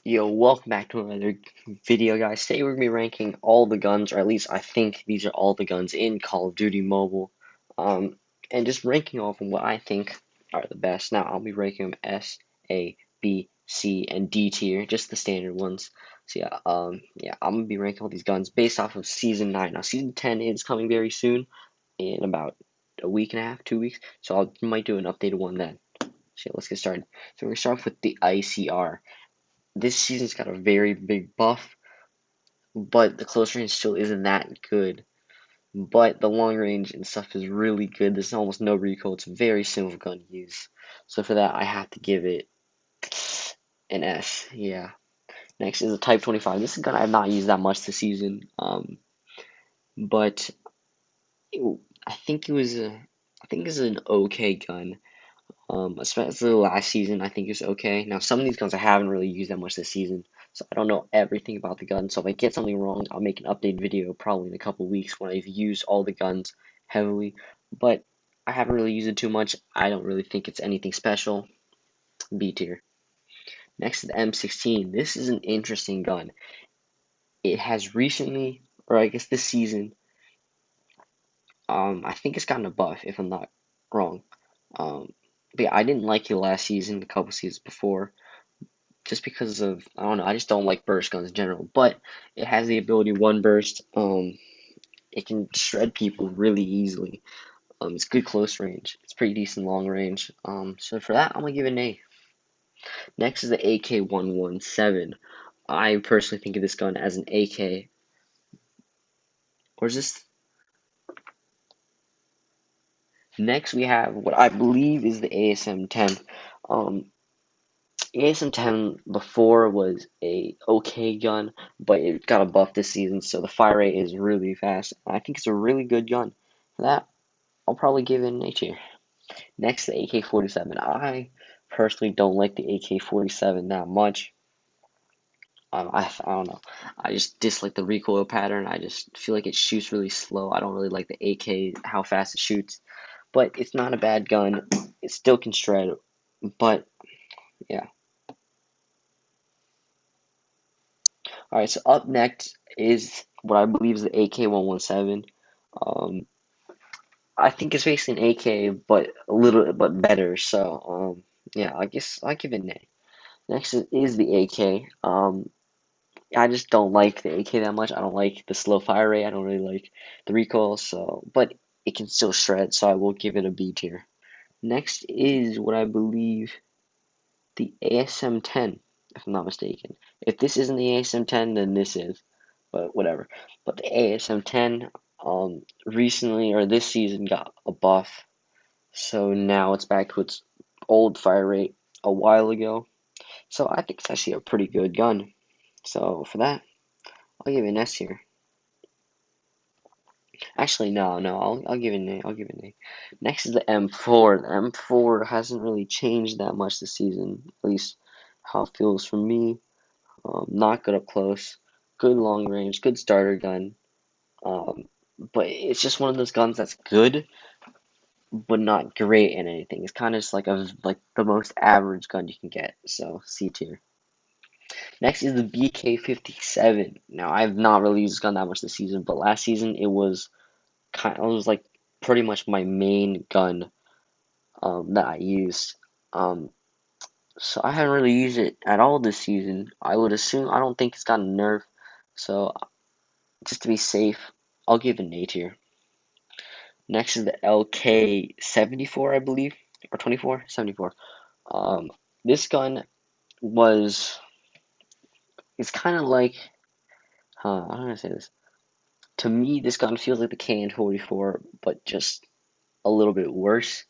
Yo, welcome back to another video, guys. Today we're gonna be ranking all the guns, or at least I think these are all the guns in Call of Duty Mobile, um, and just ranking off of what I think are the best. Now I'll be ranking them S, A, B, C, and D tier, just the standard ones. So yeah, I'm gonna be ranking all these guns based off of Season 9. Now Season 10 is coming very soon, in about a week and a half, 2 weeks. So I might do an updated one then. So let's get started. So we're gonna start off with the ICR. This season's got a very big buff, but the close range still isn't that good. But the long range and stuff is really good. There's almost no recoil. It's a very simple gun to use. So for that, I have to give it an S. Yeah. Next is a Type 25. This is a gun I have not used that much this season. But I think it was an okay gun. Especially last season, I think it's okay. Now, some of these guns I haven't really used that much this season, so I don't know everything about the gun. So if I get something wrong, I'll make an update video probably in a couple weeks when I've used all the guns heavily. But I haven't really used it too much. I don't really think it's anything special. B tier. Next is the M16. This is an interesting gun. It has recently, or I guess this season, I think it's gotten a buff if I'm not wrong. But yeah, I didn't like it last season, a couple seasons before, just because of, I don't know, I just don't like burst guns in general. But it has the ability one burst. It can shred people really easily. It's good close range. It's pretty decent long range. So for that, I'm gonna give it an A. Next is the AK-117. I personally think of this gun as an AK, or is this? Next we have what I believe is the ASM-10. Um, ASM-10 before was a okay gun, but it got a buff this season, so the fire rate is really fast. I think it's a really good gun. For that, I'll probably give it an A tier. Next, the AK-47. I personally don't like the AK-47 that much. I don't know. I just dislike the recoil pattern. I just feel like it shoots really slow. I don't really like the AK, how fast it shoots. But it's not a bad gun. It still can shred. But yeah. Alright, so up next is what I believe is the AK-117. Um, I think it's basically an AK, but a little but better. So, yeah, I guess I give it an A. Next is the AK. I just don't like the AK that much. I don't like the slow fire rate. I don't really like the recoil. So, but it can still shred. So I will give it a B tier. Next is what I believe the ASM-10, if I'm not mistaken. If this isn't the ASM-10, then this is, but whatever. But the ASM-10, recently or this season got a buff, so now it's back to its old fire rate a while ago. So I think it's actually a pretty good gun. So for that, I'll give it an S here. Actually, no, I'll give it an A. I'll give it an A. Next is the M4. The M4 hasn't really changed that much this season, at least how it feels for me. Not good up close, good long range, good starter gun. Um, but it's just one of those guns that's good, but not great in anything. It's kind of just like the most average gun you can get. So C tier. Next is the BK-57. Now I've not really used this gun that much this season, but last season it was like pretty much my main gun that I used. Um, so I haven't really used it at all this season. I would assume I don't think it's gotten a nerf. So just to be safe, I'll give it an A tier. Next is the LK-74, I believe, or 24, 74. This gun was, it's kind of like, how do I say this? To me, this gun feels like the KN-44, but just a little bit worse.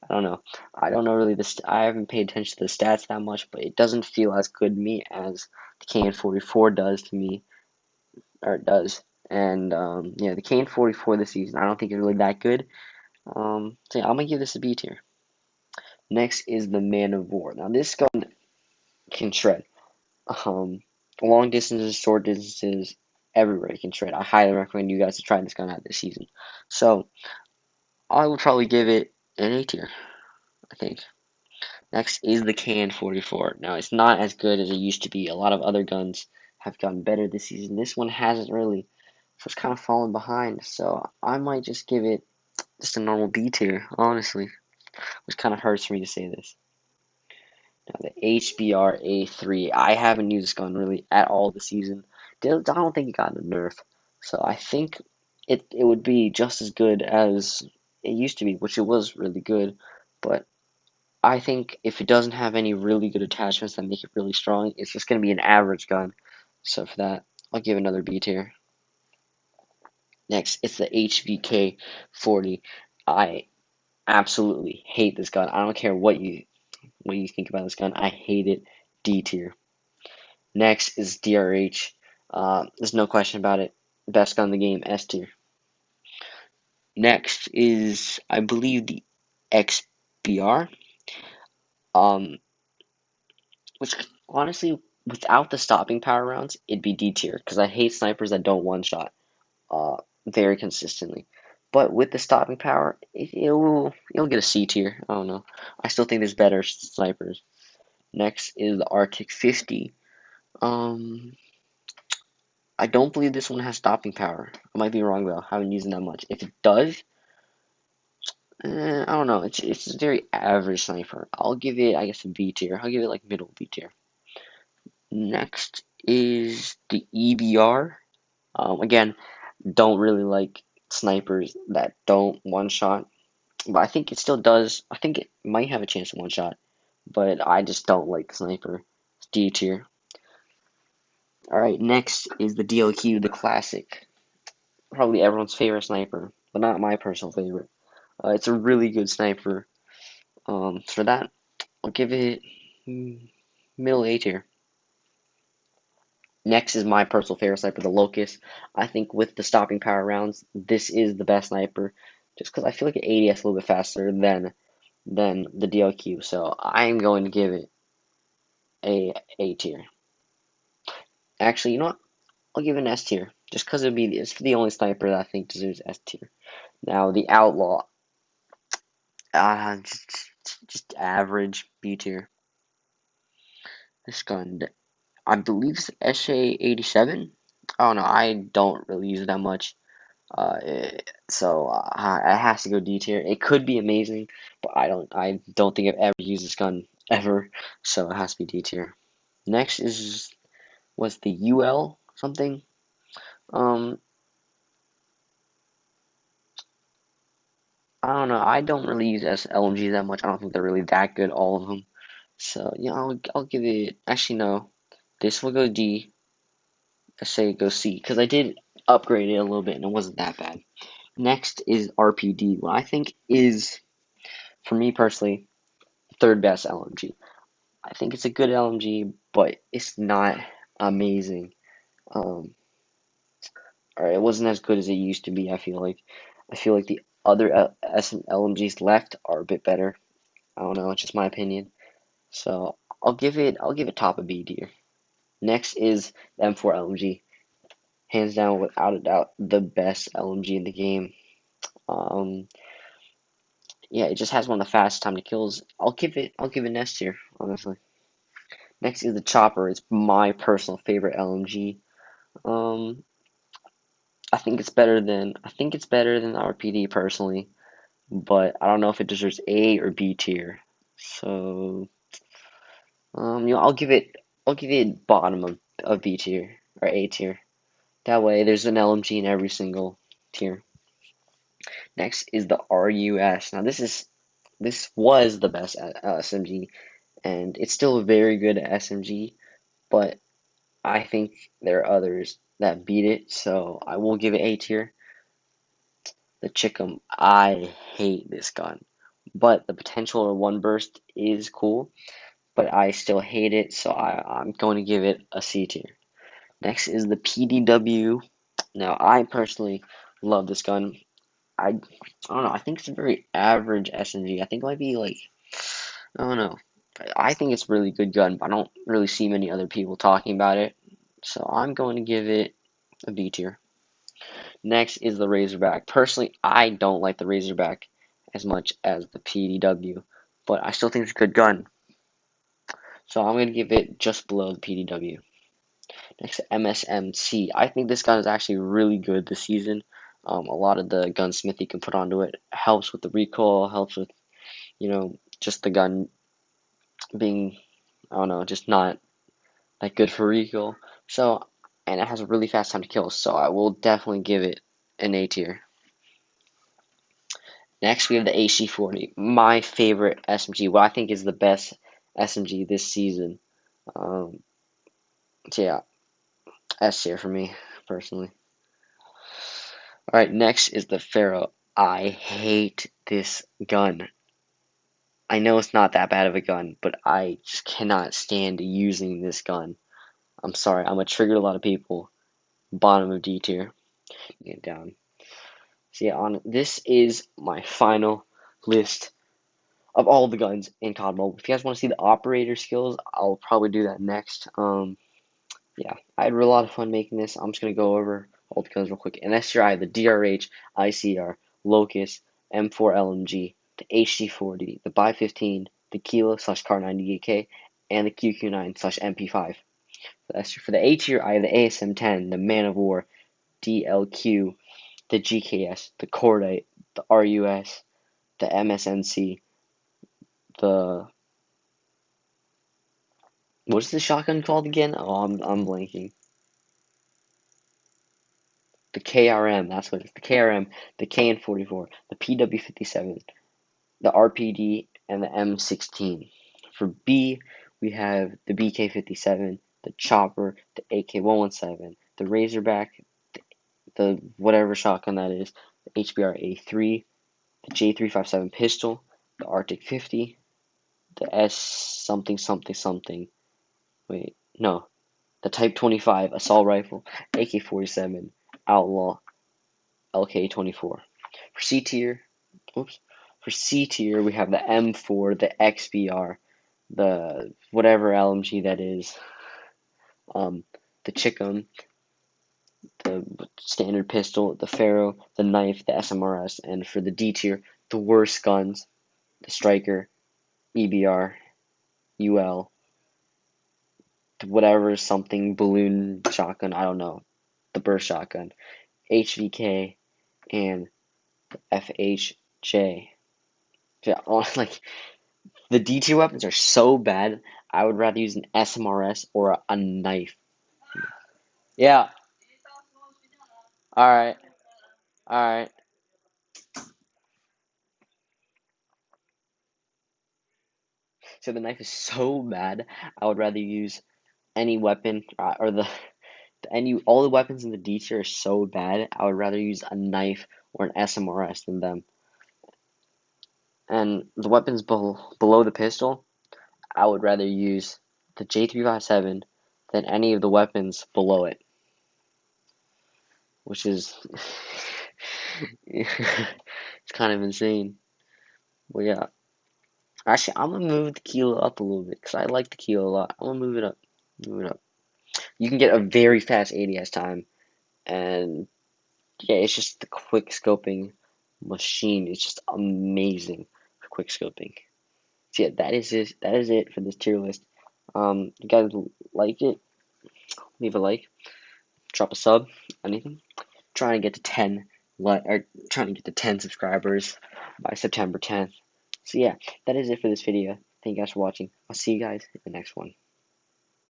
I don't know. I don't know really I haven't paid attention to the stats that much, but it doesn't feel as good to me as the KN-44 does to me, or it does. And yeah, the KN-44 this season, I don't think it's really that good. So yeah, I'm gonna give this a B tier. Next is the Man of War. Now this gun can shred. Um, long distances, short distances, everywhere it can shred. I highly recommend you guys to try this gun out this season. So I will probably give it an A tier, I think. Next is the KN-44. Now, it's not as good as it used to be. A lot of other guns have gotten better this season. This one hasn't really, so it's kind of fallen behind. So I might just give it just a normal B tier, honestly, which kind of hurts for me to say this. Now, the HBR A3, I haven't used this gun really at all this season. I don't think it got a nerf, so I think it would be just as good as it used to be, which it was really good. But I think if it doesn't have any really good attachments that make it really strong, it's just going to be an average gun. So for that, I'll give another B tier. Next, it's the HVK 40. I absolutely hate this gun. I don't care what you think about this gun. I hate it. D tier. Next is DRH. There's no question about it. Best gun in the game. S tier. Next is, I believe, the XBR. Um, which honestly, without the stopping power rounds, it'd be D tier because I hate snipers that don't one shot very consistently. But with the stopping power, it'll get a C tier. I don't know. I still think there's better snipers. Next is the Arctic 50. Um, I don't believe this one has stopping power. I might be wrong though. I haven't used it that much. If it does, I don't know. It's a very average sniper. I'll give it, I guess, a B tier. I'll give it like middle B tier. Next is the EBR. Again, don't really like snipers that don't one shot, but I think it still does. I think it might have a chance to one shot, but I just don't like the sniper. It's D tier. All right, next is the DLQ, the classic. Probably everyone's favorite sniper, but not my personal favorite. It's a really good sniper. For that, I'll give it middle A tier. Next is my personal favorite sniper, the Locust. I think with the stopping power rounds, this is the best sniper, just because I feel like an ADS a little bit faster than the DLQ. So I'm going to give it A tier. Actually, you know what? I'll give it an S tier, just because it's the only sniper that I think deserves S tier. Now the Outlaw, just average B tier. This gun, I believe it's SA-87. I don't know. I don't really use it that much. So it has to go D tier. It could be amazing, but I don't think I've ever used this gun ever. So it has to be D tier. Next was the UL something. Um, I don't know. I don't really use LMG that much. I don't think they're really that good, all of them. So yeah, I'll give it. Actually, no. This will go D. I say it goes C because I did upgrade it a little bit and it wasn't that bad. Next is RPD, what I think is, for me personally, third best LMG. I think it's a good LMG, but it's not amazing. Um, or it wasn't as good as it used to be. I feel like the other LMGs left are a bit better. I don't know, it's just my opinion. So I'll give it top of B tier. Next is the M4 LMG, hands down, without a doubt, the best LMG in the game. Um, yeah, it just has one of the fastest time to kills. I'll give it an S tier, honestly. Next is the Chopper. It's my personal favorite LMG. Um, I think it's better than the RPD personally, but I don't know if it deserves A or B tier. So, I'll give it bottom of B tier or A tier. That way, there's an LMG in every single tier. Next is the RUS. Now, this was the best SMG, and it's still a very good SMG, but I think there are others that beat it, so I will give it A tier. The Chickum, I hate this gun, but the potential of one burst is cool, but I still hate it, so I'm going to give it a C tier. Next is the PDW. Now, I personally love this gun. I don't know. I think it's a very average SMG. I think it might be like, I don't know. I think it's a really good gun, but I don't really see many other people talking about it. So I'm going to give it a B tier. Next is the Razorback. Personally, I don't like the Razorback as much as the PDW, but I still think it's a good gun. So I'm gonna give it just below the PDW. Next, MSMC. I think this gun is actually really good this season. A lot of the gunsmith you can put onto it helps with the recoil, helps with, just the gun being, I don't know, just not that good for recoil. So, and it has a really fast time to kill, so I will definitely give it an A tier. Next, we have the AC-40, my favorite SMG, what I think is the best SMG this season. So yeah, S tier for me, personally. Alright, next is the Pharaoh. I hate this gun. I know it's not that bad of a gun, but I just cannot stand using this gun. I'm sorry, I'm gonna trigger a lot of people. Bottom of D tier. Get down. So yeah, this is my final list of all the guns in COD Mobile. If you guys want to see the operator skills, I'll probably do that next. Yeah, I had a lot of fun making this. I'm just gonna go over all the guns real quick. And this year I have the DRH, ICR, Locust, M4 LMG, the HC40, the Buy 15, the Kilo / Car 98K, and the QQ9 / MP5. For the A tier, I have the ASM10, the Man of War, DLQ, the GKS, the Cordite, the RUS, the MSNC, the what's the shotgun called again? Oh, I'm blanking. The KRM, that's what it is. The KRM, the KN44, the PW57, the RPD, and the M16. For B, we have the BK57, the Chopper, the AK117, the Razorback, the whatever shotgun that is, the HBR A3, the J357 pistol, the Arctic 50, the S something something something. Wait, no. The Type 25 assault rifle, AK-47, Outlaw, LK-24. For C tier, oops. For C tier, we have the M4, the XBR, the whatever LMG that is, the Chicken, the standard pistol, the Pharaoh, the knife, the SMRS, and for the D tier, the worst guns, the Striker, EBR, UL, whatever something balloon shotgun, I don't know, the burst shotgun, HVK, and FHJ. Yeah, like the D2 weapons are so bad. I would rather use an SMRS or a knife. Yeah. All right. All right. So the knife is so bad. I would rather use any weapon or any all the weapons in the D tier are so bad. I would rather use a knife or an SMRS than them. And the weapons below the pistol, I would rather use the J357 than any of the weapons below it, which is it's kind of insane. Well, yeah. Actually, I'm gonna move the kilo up a little bit because I like the kilo a lot. I'm gonna move it up. Move it up. You can get a very fast ADS time, and yeah, it's just the quick scoping machine. It's just amazing for quick scoping. So yeah, that is it. That is it for this tier list. You guys like it? Leave a like, drop a sub, anything. Trying to get to 10 or trying to get to 10 subscribers by September 10th. So yeah, that is it for this video. Thank you guys for watching. I'll see you guys in the next one.